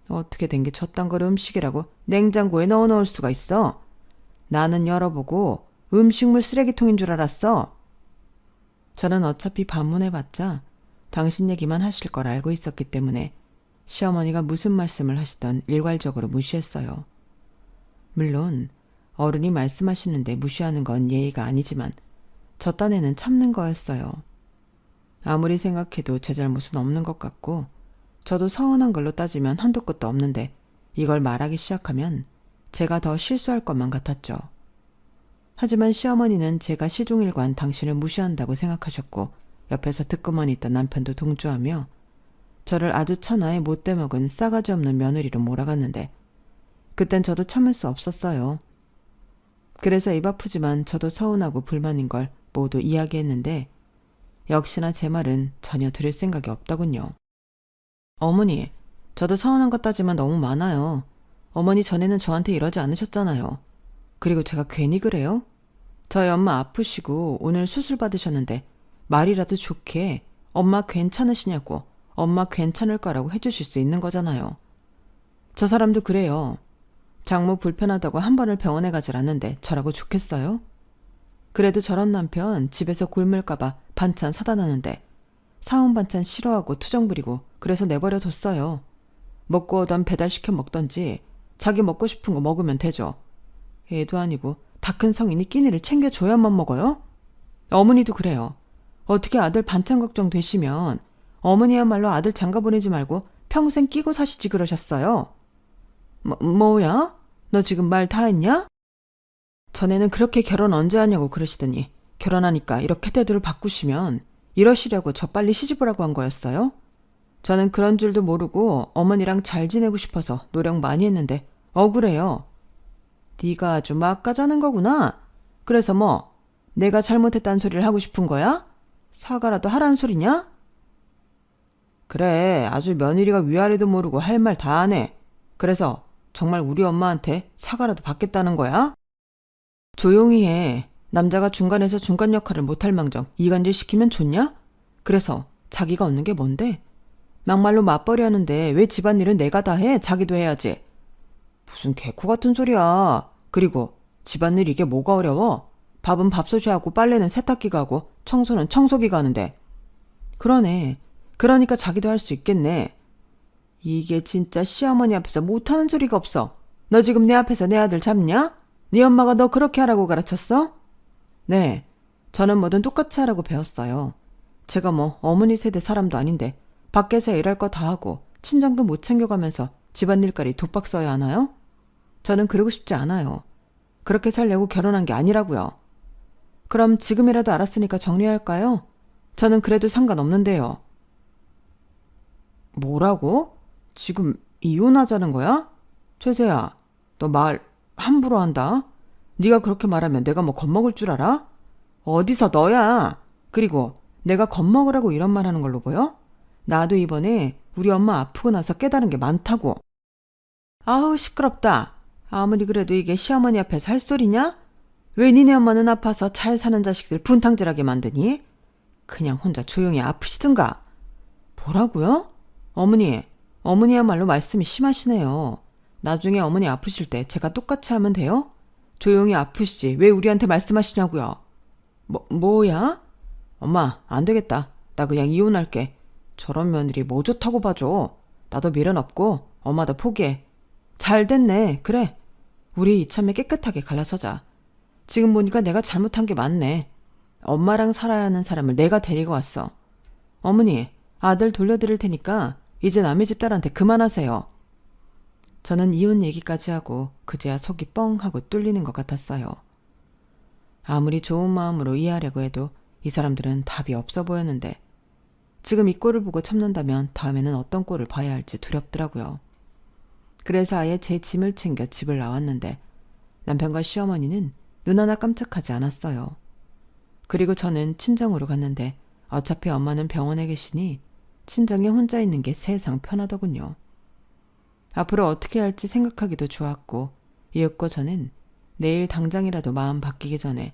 어떻게 된 게 저딴 걸 음식이라고 냉장고에 넣어 놓을 수가 있어? 나는 열어보고 음식물 쓰레기통인 줄 알았어. 저는 어차피 반문해봤자 당신 얘기만 하실 걸 알고 있었기 때문에 시어머니가 무슨 말씀을 하시던 일괄적으로 무시했어요. 물론 어른이 말씀하시는데 무시하는 건 예의가 아니지만 저 딴에는 참는 거였어요. 아무리 생각해도 제 잘못은 없는 것 같고 저도 서운한 걸로 따지면 한도 끝도 없는데 이걸 말하기 시작하면 제가 더 실수할 것만 같았죠. 하지만 시어머니는 제가 시종일관 당신을 무시한다고 생각하셨고 옆에서 듣고만 있던 남편도 동조하며 저를 아주 천하에 못돼 먹은 싸가지 없는 며느리로 몰아갔는데 그땐 저도 참을 수 없었어요. 그래서 입 아프지만 저도 서운하고 불만인 걸 모두 이야기했는데 역시나 제 말은 전혀 들을 생각이 없더군요. 어머니, 저도 서운한 것 따지만 너무 많아요. 어머니 전에는 저한테 이러지 않으셨잖아요. 그리고 제가 괜히 그래요? 저희 엄마 아프시고 오늘 수술 받으셨는데 말이라도 좋게 엄마 괜찮으시냐고 엄마 괜찮을 거라고 해주실 수 있는 거잖아요. 저 사람도 그래요. 장모 불편하다고 한 번을 병원에 가질 않는데 저라고 좋겠어요? 그래도 저런 남편 집에서 굶을까봐 반찬 사다 놨는데 사온 반찬 싫어하고 투정 부리고 그래서 내버려 뒀어요. 먹고 오던 배달시켜 먹던지 자기 먹고 싶은 거 먹으면 되죠. 애도 아니고 다 큰 성인이 끼니를 챙겨줘야만 먹어요? 어머니도 그래요. 어떻게 아들 반찬 걱정 되시면 어머니야말로 아들 장가 보내지 말고 평생 끼고 사시지 그러셨어요. 뭐야? 너 지금 말 다 했냐? 전에는 그렇게 결혼 언제 하냐고 그러시더니 결혼하니까 이렇게 태도를 바꾸시면 이러시려고 저 빨리 시집오라고 한 거였어요? 저는 그런 줄도 모르고 어머니랑 잘 지내고 싶어서 노력 많이 했는데 억울해요. 네가 아주 막가자는 거구나. 그래서 뭐 내가 잘못했다는 소리를 하고 싶은 거야? 사과라도 하라는 소리냐? 그래, 아주 며느리가 위아래도 모르고 할 말 다 하네. 그래서 정말 우리 엄마한테 사과라도 받겠다는 거야? 조용히 해. 남자가 중간에서 중간 역할을 못할 망정 이간질 시키면 좋냐? 그래서 자기가 얻는 게 뭔데? 막말로 맞벌이 하는데 왜 집안일은 내가 다 해? 자기도 해야지. 무슨 개코 같은 소리야. 그리고 집안일 이게 뭐가 어려워? 밥은 밥솥이 하고 빨래는 세탁기가 하고 청소는 청소기가 하는데. 그러네. 그러니까 자기도 할 수 있겠네. 이게 진짜 시어머니 앞에서 못하는 소리가 없어. 너 지금 내 앞에서 내 아들 잡냐? 네 엄마가 너 그렇게 하라고 가르쳤어? 네. 저는 뭐든 똑같이 하라고 배웠어요. 제가 뭐 어머니 세대 사람도 아닌데 밖에서 일할 거 다 하고 친정도 못 챙겨가면서 집안일까지 독박 써야 하나요? 저는 그러고 싶지 않아요. 그렇게 살려고 결혼한 게 아니라고요. 그럼 지금이라도 알았으니까 정리할까요? 저는 그래도 상관없는데요. 뭐라고? 지금 이혼하자는 거야? 최세야, 너 말 함부로 한다. 네가 그렇게 말하면 내가 뭐 겁먹을 줄 알아? 어디서 너야? 그리고 내가 겁먹으라고 이런 말 하는 걸로 보여? 나도 이번에 우리 엄마 아프고 나서 깨달은 게 많다고. 아우 시끄럽다. 아무리 그래도 이게 시어머니 앞에서 할 소리냐? 왜 니네 엄마는 아파서 잘 사는 자식들 분탕질하게 만드니? 그냥 혼자 조용히 아프시든가. 뭐라고요? 어머니야말로 말씀이 심하시네요. 나중에 어머니 아프실 때 제가 똑같이 하면 돼요? 조용히 아프시지 왜 우리한테 말씀하시냐고요? 뭐야? 엄마, 안 되겠다. 나 그냥 이혼할게. 저런 며느리 뭐 좋다고 봐줘. 나도 미련 없고 엄마도 포기해. 잘 됐네. 그래. 우리 이참에 깨끗하게 갈라서자. 지금 보니까 내가 잘못한 게 맞네. 엄마랑 살아야 하는 사람을 내가 데리고 왔어. 어머니, 아들 돌려드릴 테니까 이제 남의 집 딸한테 그만하세요. 저는 이혼 얘기까지 하고 그제야 속이 뻥 하고 뚫리는 것 같았어요. 아무리 좋은 마음으로 이해하려고 해도 이 사람들은 답이 없어 보였는데 지금 이 꼴을 보고 참는다면 다음에는 어떤 꼴을 봐야 할지 두렵더라고요. 그래서 아예 제 짐을 챙겨 집을 나왔는데 남편과 시어머니는 눈 하나 깜짝하지 않았어요. 그리고 저는 친정으로 갔는데 어차피 엄마는 병원에 계시니 친정에 혼자 있는 게 세상 편하더군요. 앞으로 어떻게 할지 생각하기도 좋았고 이윽고 저는 내일 당장이라도 마음 바뀌기 전에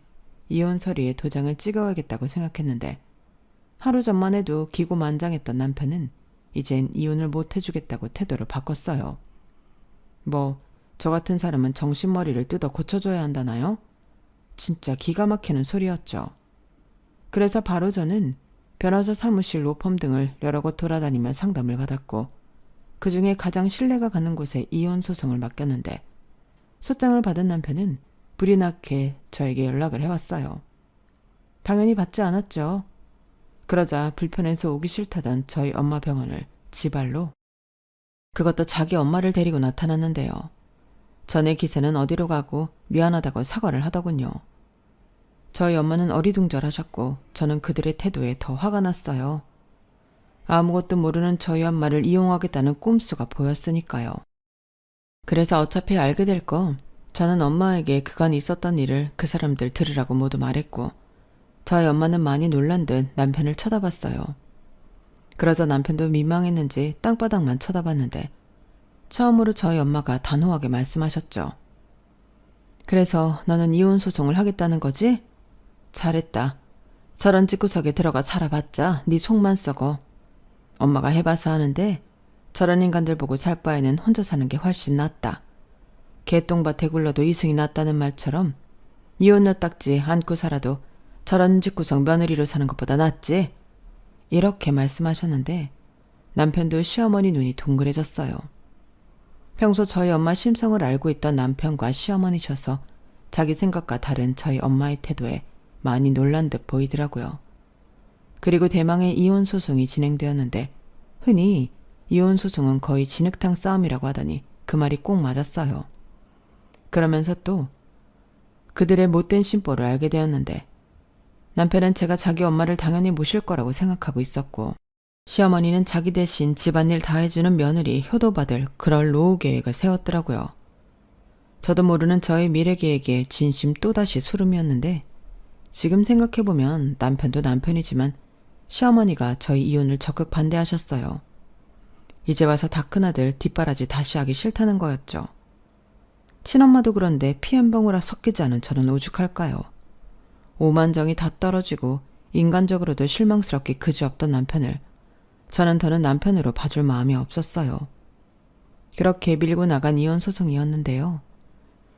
이혼 서류에 도장을 찍어야겠다고 생각했는데 하루 전만 해도 기고만장했던 남편은 이젠 이혼을 못 해주겠다고 태도를 바꿨어요. 저 같은 사람은 정신머리를 뜯어 고쳐줘야 한다나요? 진짜 기가 막히는 소리였죠. 그래서 바로 저는 변호사 사무실, 로펌 등을 여러 곳 돌아다니며 상담을 받았고 그 중에 가장 신뢰가 가는 곳에 이혼 소송을 맡겼는데 소장을 받은 남편은 불이 나게 저에게 연락을 해왔어요. 당연히 받지 않았죠. 그러자 불편해서 오기 싫다던 저희 엄마 병원을 지발로, 그것도 자기 엄마를 데리고 나타났는데요. 전에 기세는 어디로 가고 미안하다고 사과를 하더군요. 저희 엄마는 어리둥절하셨고 저는 그들의 태도에 더 화가 났어요. 아무것도 모르는 저희 엄마를 이용하겠다는 꼼수가 보였으니까요. 그래서 어차피 알게 될 거 저는 엄마에게 그간 있었던 일을 그 사람들 들으라고 모두 말했고 저희 엄마는 많이 놀란 듯 남편을 쳐다봤어요. 그러자 남편도 민망했는지 땅바닥만 쳐다봤는데 처음으로 저희 엄마가 단호하게 말씀하셨죠. 그래서 너는 이혼 소송을 하겠다는 거지? 잘했다. 저런 집구석에 들어가 살아봤자 네 속만 썩어. 엄마가 해봐서 하는데 저런 인간들 보고 살 바에는 혼자 사는 게 훨씬 낫다. 개똥밭에 굴러도 이승이 낫다는 말처럼 이혼녀 딱지 안고 살아도 저런 집구석 며느리로 사는 것보다 낫지? 이렇게 말씀하셨는데 남편도 시어머니 눈이 동그래졌어요. 평소 저희 엄마 심성을 알고 있던 남편과 시어머니셔서 자기 생각과 다른 저희 엄마의 태도에 많이 놀란 듯 보이더라고요. 그리고 대망의 이혼 소송이 진행되었는데 흔히 이혼 소송은 거의 진흙탕 싸움이라고 하더니 그 말이 꼭 맞았어요. 그러면서 또 그들의 못된 심보를 알게 되었는데 남편은 제가 자기 엄마를 당연히 모실 거라고 생각하고 있었고 시어머니는 자기 대신 집안일 다 해주는 며느리 효도받을 그럴 노후 계획을 세웠더라고요. 저도 모르는 저의 미래 계획에 진심 또다시 소름이었는데 지금 생각해보면 남편도 남편이지만 시어머니가 저희 이혼을 적극 반대하셨어요. 이제 와서 다 큰아들 뒷바라지 다시 하기 싫다는 거였죠. 친엄마도 그런데 피 한 방울 섞이지 않은 저는 오죽할까요? 오만정이 다 떨어지고 인간적으로도 실망스럽게 그지없던 남편을 저는 더는 남편으로 봐줄 마음이 없었어요. 그렇게 밀고 나간 이혼 소송이었는데요.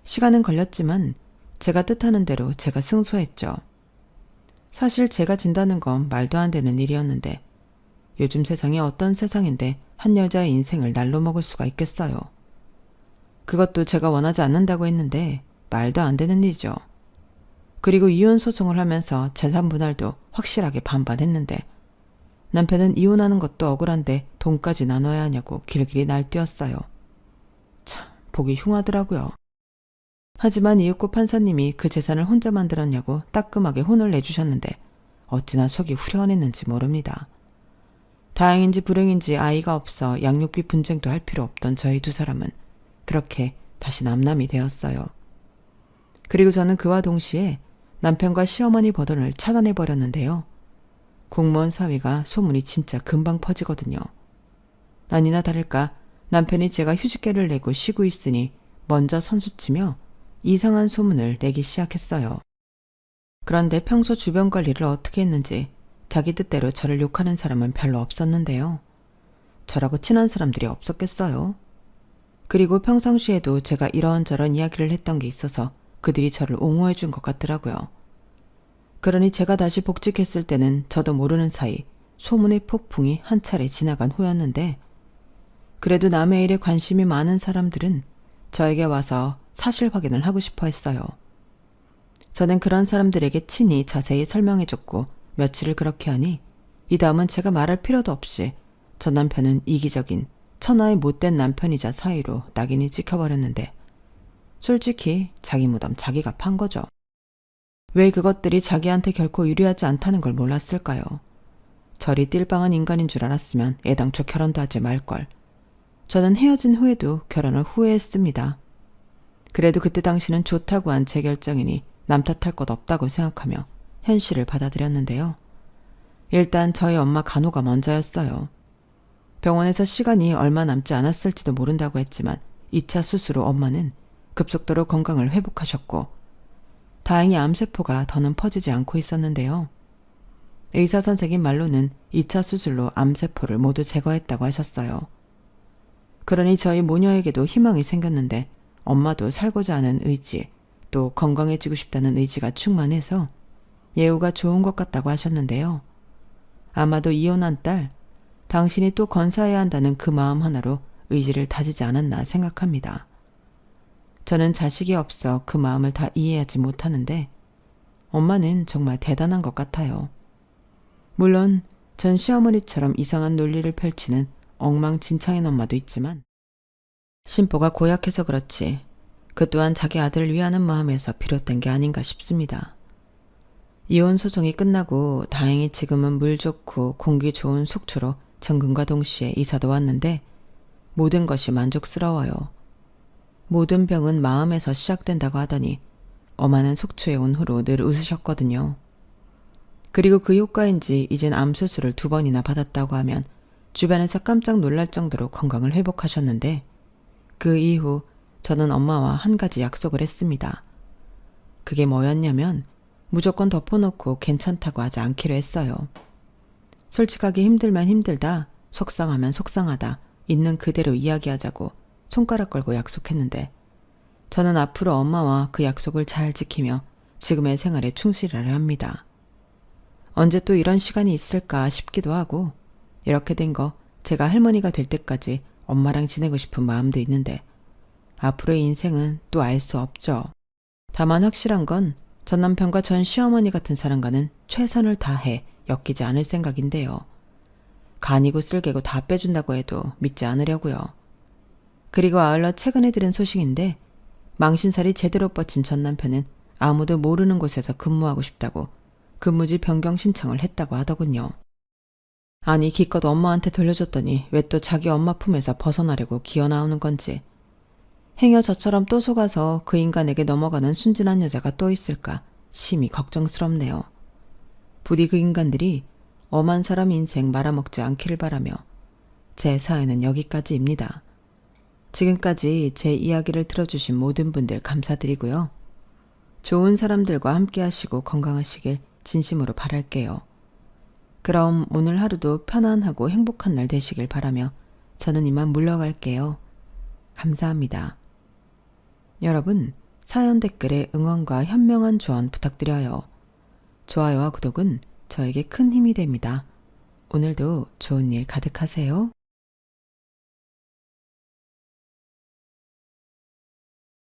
시간은 걸렸지만 제가 뜻하는 대로 제가 승소했죠. 사실 제가 진다는 건 말도 안 되는 일이었는데 요즘 세상이 어떤 세상인데 한 여자의 인생을 날로 먹을 수가 있겠어요. 그것도 제가 원하지 않는다고 했는데 말도 안 되는 일이죠. 그리고 이혼 소송을 하면서 재산 분할도 확실하게 반반했는데 남편은 이혼하는 것도 억울한데 돈까지 나눠야 하냐고 길길이 날뛰었어요. 참 보기 흉하더라고요. 하지만 이윽고 판사님이 그 재산을 혼자 만들었냐고 따끔하게 혼을 내주셨는데 어찌나 속이 후련했는지 모릅니다. 다행인지 불행인지 아이가 없어 양육비 분쟁도 할 필요 없던 저희 두 사람은 그렇게 다시 남남이 되었어요. 그리고 저는 그와 동시에 남편과 시어머니 버전을 차단해버렸는데요. 공무원 사위가 소문이 진짜 금방 퍼지거든요. 아니나 다를까 남편이 제가 휴직계를 내고 쉬고 있으니 먼저 선수치며 이상한 소문을 내기 시작했어요. 그런데 평소 주변 관리를 어떻게 했는지 자기 뜻대로 저를 욕하는 사람은 별로 없었는데요. 저라고 친한 사람들이 없었겠어요. 그리고 평상시에도 제가 이런저런 이야기를 했던 게 있어서 그들이 저를 옹호해 준 것 같더라고요. 그러니 제가 다시 복직했을 때는 저도 모르는 사이 소문의 폭풍이 한 차례 지나간 후였는데, 그래도 남의 일에 관심이 많은 사람들은 저에게 와서 사실 확인을 하고 싶어 했어요. 저는 그런 사람들에게 친히 자세히 설명해줬고 며칠을 그렇게 하니 이 다음은 제가 말할 필요도 없이 전 남편은 이기적인 천하의 못된 남편이자 사이로 낙인이 찍혀버렸는데, 솔직히 자기 무덤 자기가 판 거죠. 왜 그것들이 자기한테 결코 유리하지 않다는 걸 몰랐을까요? 저리 띨빵한 인간인 줄 알았으면 애당초 결혼도 하지 말걸. 저는 헤어진 후에도 결혼을 후회했습니다. 그래도 그때 당시는 좋다고 한 제 결정이니 남 탓할 것 없다고 생각하며 현실을 받아들였는데요. 일단 저희 엄마 간호가 먼저였어요. 병원에서 시간이 얼마 남지 않았을지도 모른다고 했지만 2차 수술 후 엄마는 급속도로 건강을 회복하셨고, 다행히 암세포가 더는 퍼지지 않고 있었는데요. 의사 선생님 말로는 2차 수술로 암세포를 모두 제거했다고 하셨어요. 그러니 저희 모녀에게도 희망이 생겼는데 엄마도 살고자 하는 의지, 또 건강해지고 싶다는 의지가 충만해서 예후가 좋은 것 같다고 하셨는데요. 아마도 이혼한 딸, 당신이 또 건사해야 한다는 그 마음 하나로 의지를 다지지 않았나 생각합니다. 저는 자식이 없어 그 마음을 다 이해하지 못하는데 엄마는 정말 대단한 것 같아요. 물론 전 시어머니처럼 이상한 논리를 펼치는 엉망진창인 엄마도 있지만 심보가 고약해서 그렇지 그 또한 자기 아들을 위하는 마음에서 비롯된 게 아닌가 싶습니다. 이혼 소송이 끝나고 다행히 지금은 물 좋고 공기 좋은 속초로 정근과 동시에 이사도 왔는데 모든 것이 만족스러워요. 모든 병은 마음에서 시작된다고 하더니 엄마는 속초에 온 후로 늘 웃으셨거든요. 그리고 그 효과인지 이젠 암수술을 2번이나 받았다고 하면 주변에서 깜짝 놀랄 정도로 건강을 회복하셨는데, 그 이후 저는 엄마와 한 가지 약속을 했습니다. 그게 뭐였냐면 무조건 덮어놓고 괜찮다고 하지 않기로 했어요. 솔직하게 힘들면 힘들다, 속상하면 속상하다, 있는 그대로 이야기하자고 손가락 걸고 약속했는데, 저는 앞으로 엄마와 그 약속을 잘 지키며 지금의 생활에 충실하려 합니다. 언제 또 이런 시간이 있을까 싶기도 하고, 이렇게 된 거 제가 할머니가 될 때까지 엄마랑 지내고 싶은 마음도 있는데 앞으로의 인생은 또 알 수 없죠. 다만 확실한 건 전 남편과 전 시어머니 같은 사람과는 최선을 다해 엮이지 않을 생각인데요. 간이고 쓸개고 다 빼준다고 해도 믿지 않으려고요. 그리고 아울러 최근에 들은 소식인데 망신살이 제대로 뻗친 전 남편은 아무도 모르는 곳에서 근무하고 싶다고 근무지 변경 신청을 했다고 하더군요. 아니 기껏 엄마한테 돌려줬더니 왜 또 자기 엄마 품에서 벗어나려고 기어나오는 건지. 행여 저처럼 또 속아서 그 인간에게 넘어가는 순진한 여자가 또 있을까 심히 걱정스럽네요. 부디 그 인간들이 엄한 사람 인생 말아먹지 않기를 바라며 제 사연은 여기까지입니다. 지금까지 제 이야기를 들어주신 모든 분들 감사드리고요. 좋은 사람들과 함께 하시고 건강하시길 진심으로 바랄게요. 그럼 오늘 하루도 편안하고 행복한 날 되시길 바라며 저는 이만 물러갈게요. 감사합니다. 여러분, 사연 댓글에 응원과 현명한 조언 부탁드려요. 좋아요와 구독은 저에게 큰 힘이 됩니다. 오늘도 좋은 일 가득하세요.